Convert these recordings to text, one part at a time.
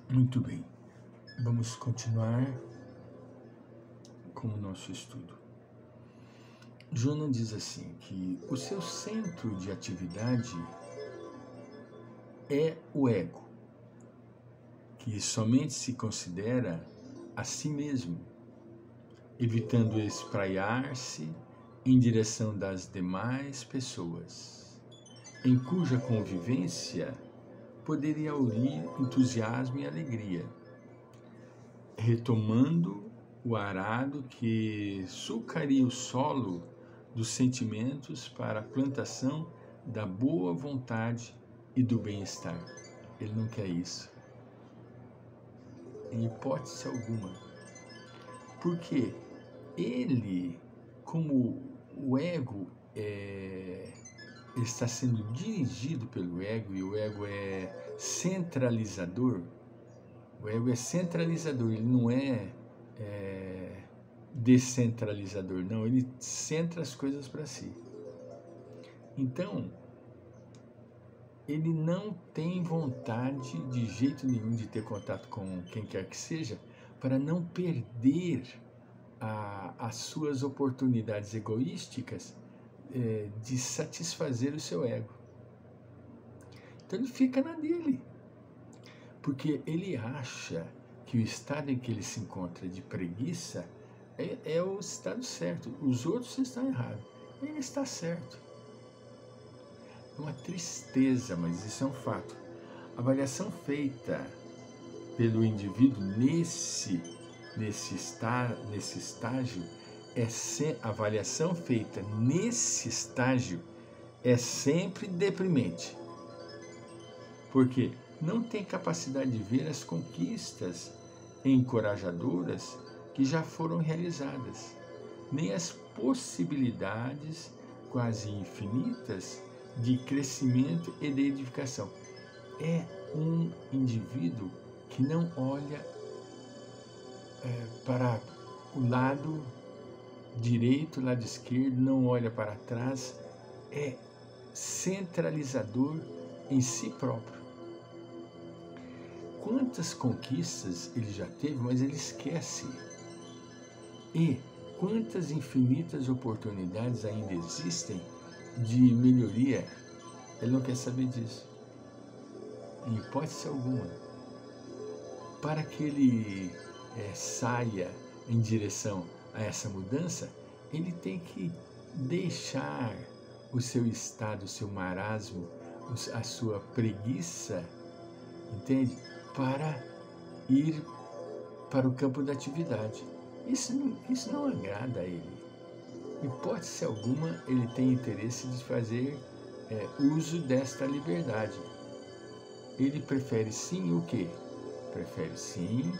Muito bem, vamos continuar com o nosso estudo. Jonas diz assim, que o seu centro de atividade é o ego, que somente se considera a si mesmo, evitando espraiar-se em direção das demais pessoas, em cuja convivência poderia aurir entusiasmo e alegria, retomando o arado que sulcaria o solo dos sentimentos para a plantação da boa vontade e do bem-estar. Ele não quer isso, em hipótese alguma, porque ele, como o ego ele está sendo dirigido pelo ego, e o ego é centralizador. O ego é centralizador, ele não é descentralizador, não, ele centra as coisas para si. Então, ele não tem vontade de jeito nenhum de ter contato com quem quer que seja, para não perder as suas oportunidades egoísticas de satisfazer o seu ego. Então ele fica na dele, porque ele acha que o estado em que ele se encontra de preguiça é o estado certo, os outros estão errados, ele está certo. É uma tristeza, mas isso é um fato. A avaliação feita pelo indivíduo nesse estágio a avaliação feita nesse estágio é sempre deprimente, porque não tem capacidade de ver as conquistas encorajadoras que já foram realizadas, nem as possibilidades quase infinitas de crescimento e de edificação. É um indivíduo que não olha para o lado direito, lado esquerdo, não olha para trás, é centralizador em si próprio. Quantas conquistas ele já teve, mas ele esquece. E quantas infinitas oportunidades ainda existem de melhoria, ele não quer saber disso, em hipótese alguma. Para que ele saia em direção a essa mudança, ele tem que deixar o seu estado, o seu marasmo, a sua preguiça, entende? Para ir para o campo da atividade. Isso não agrada a ele. Em hipótese alguma, ele tem interesse de fazer uso desta liberdade. Ele prefere sim o quê? Prefere sim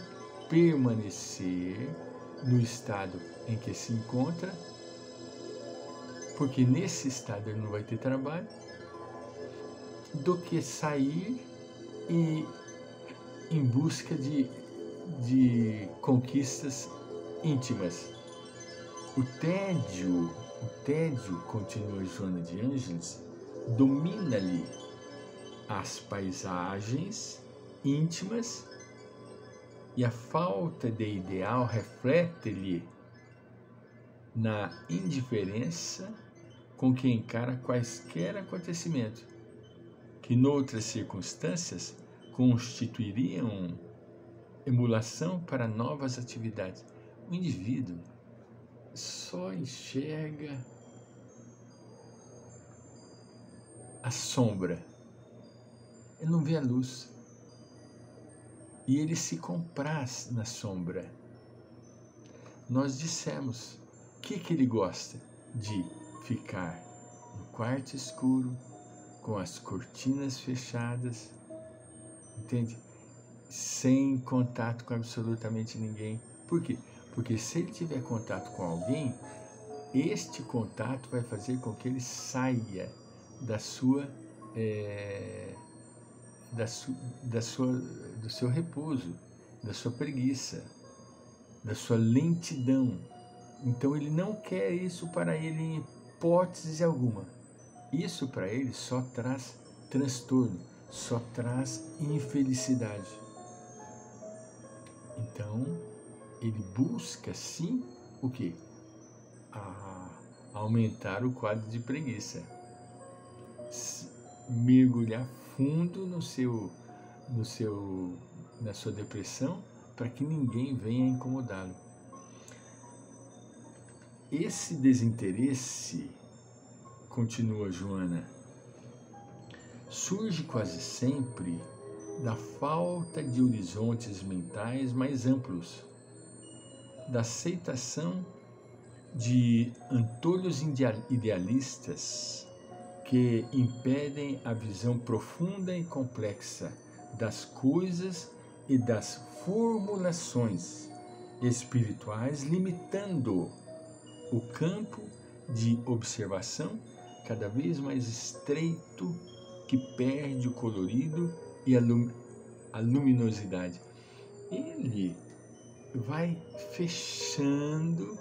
permanecer no estado em que se encontra, porque nesse estado ele não vai ter trabalho, do que sair e em busca de conquistas íntimas. O tédio, continua Joana de Ângeles, domina-lhe as paisagens íntimas e a falta de ideal reflete-lhe na indiferença com que encara quaisquer acontecimentos, que noutras circunstâncias constituiriam emulação para novas atividades. O indivíduo só enxerga a sombra, ele não vê a luz. E ele se compraz na sombra. Nós dissemos que ele gosta de ficar no quarto escuro, com as cortinas fechadas, entende? Sem contato com absolutamente ninguém. Por quê? Porque se ele tiver contato com alguém, este contato vai fazer com que ele saia do seu repouso, da sua preguiça, da sua lentidão. Então ele não quer isso para ele em hipótese alguma. Isso para ele só traz transtorno, só traz infelicidade. Então, ele busca sim o quê? Aumentar o quadro de preguiça. Mergulhar fundo na sua depressão para que ninguém venha incomodá-lo. Esse desinteresse, continua Joana, surge quase sempre da falta de horizontes mentais mais amplos, da aceitação de antolhos idealistas que impedem a visão profunda e complexa das coisas e das formulações espirituais, limitando o campo de observação cada vez mais estreito que perde o colorido e a luminosidade. Ele vai fechando,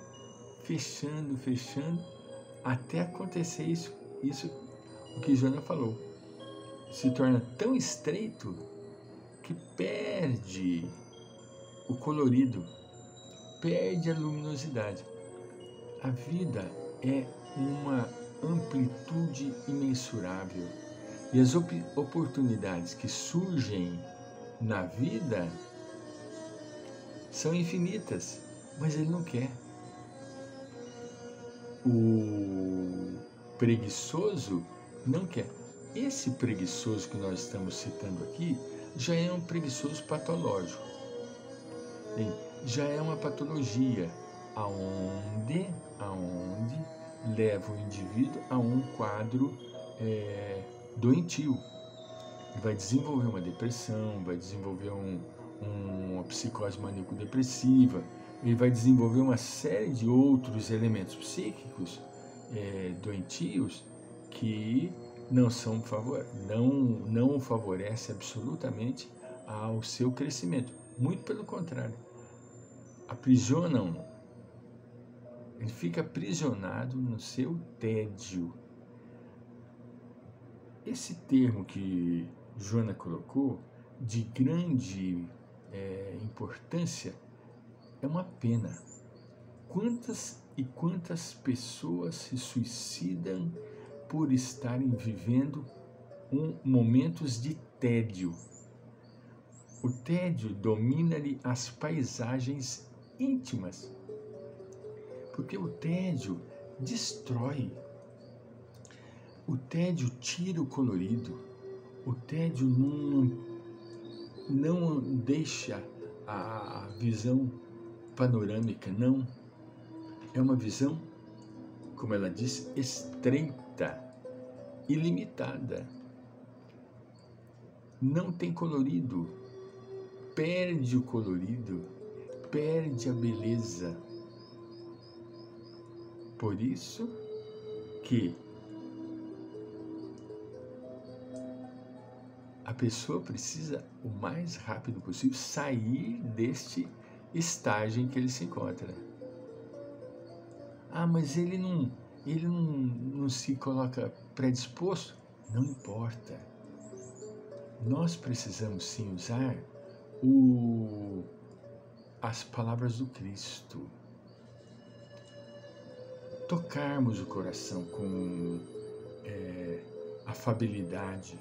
até acontecer isso o que Joana falou. Se torna tão estreito que perde o colorido, perde a luminosidade. A vida é uma amplitude imensurável e as oportunidades que surgem na vida são infinitas, mas ele não quer. O preguiçoso não quer. Esse preguiçoso que nós estamos citando aqui já é um preguiçoso patológico. Já é uma patologia aonde leva o indivíduo a um quadro doentio. Ele vai desenvolver uma depressão, vai desenvolver uma psicose maníaco-depressiva, ele vai desenvolver uma série de outros elementos psíquicos doentios que não favorece absolutamente ao seu crescimento. Muito pelo contrário, aprisionam. Ele fica aprisionado no seu tédio. Esse termo que Joana colocou, de grande importância, é uma pena. Quantas e quantas pessoas se suicidam por estarem vivendo momentos de tédio? O tédio domina-lhe as paisagens íntimas, porque o tédio destrói. O tédio tira o colorido, o tédio não deixa a visão panorâmica, não. É uma visão, como ela diz, estreita, ilimitada. Não tem colorido, perde o colorido, perde a beleza. Por isso que a pessoa precisa, o mais rápido possível, sair deste estágio em que ele se encontra. Mas ele não se coloca predisposto? Não importa. Nós precisamos sim usar as palavras do Cristo. Tocarmos o coração com afabilidade,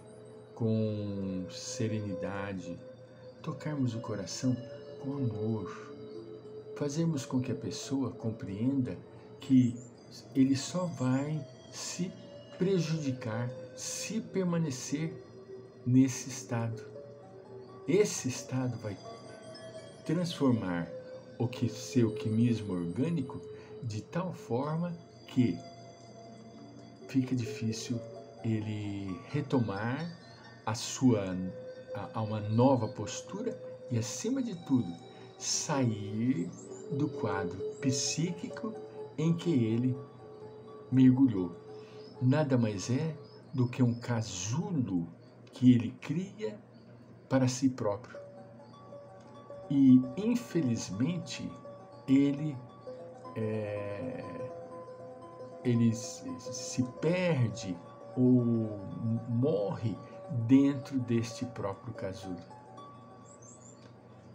com serenidade, tocarmos o coração com amor, fazermos com que a pessoa compreenda que ele só vai se prejudicar se permanecer nesse estado. Esse estado vai transformar seu químismo orgânico de tal forma que fica difícil ele retomar a uma nova postura e, acima de tudo, sair do quadro psíquico em que ele mergulhou. Nada mais é do que um casulo que ele cria para si próprio. E, infelizmente, ele se perde ou morre dentro deste próprio casulo.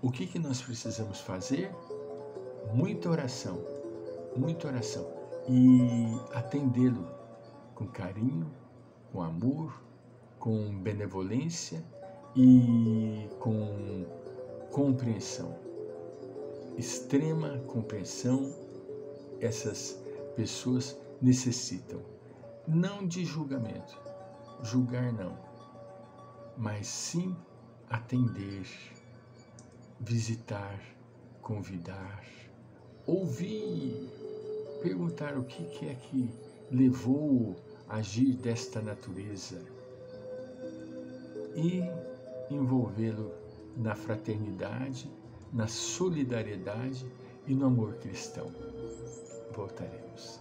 O que nós precisamos fazer? Muita oração e atendê-lo com carinho, com amor, com benevolência e com compreensão, extrema compreensão. Essas pessoas necessitam, não de julgamento, julgar não, mas sim atender, visitar, convidar, ouvir, perguntar o que é que levou a agir desta natureza e envolvê-lo na fraternidade, na solidariedade e no amor cristão. Voltaremos.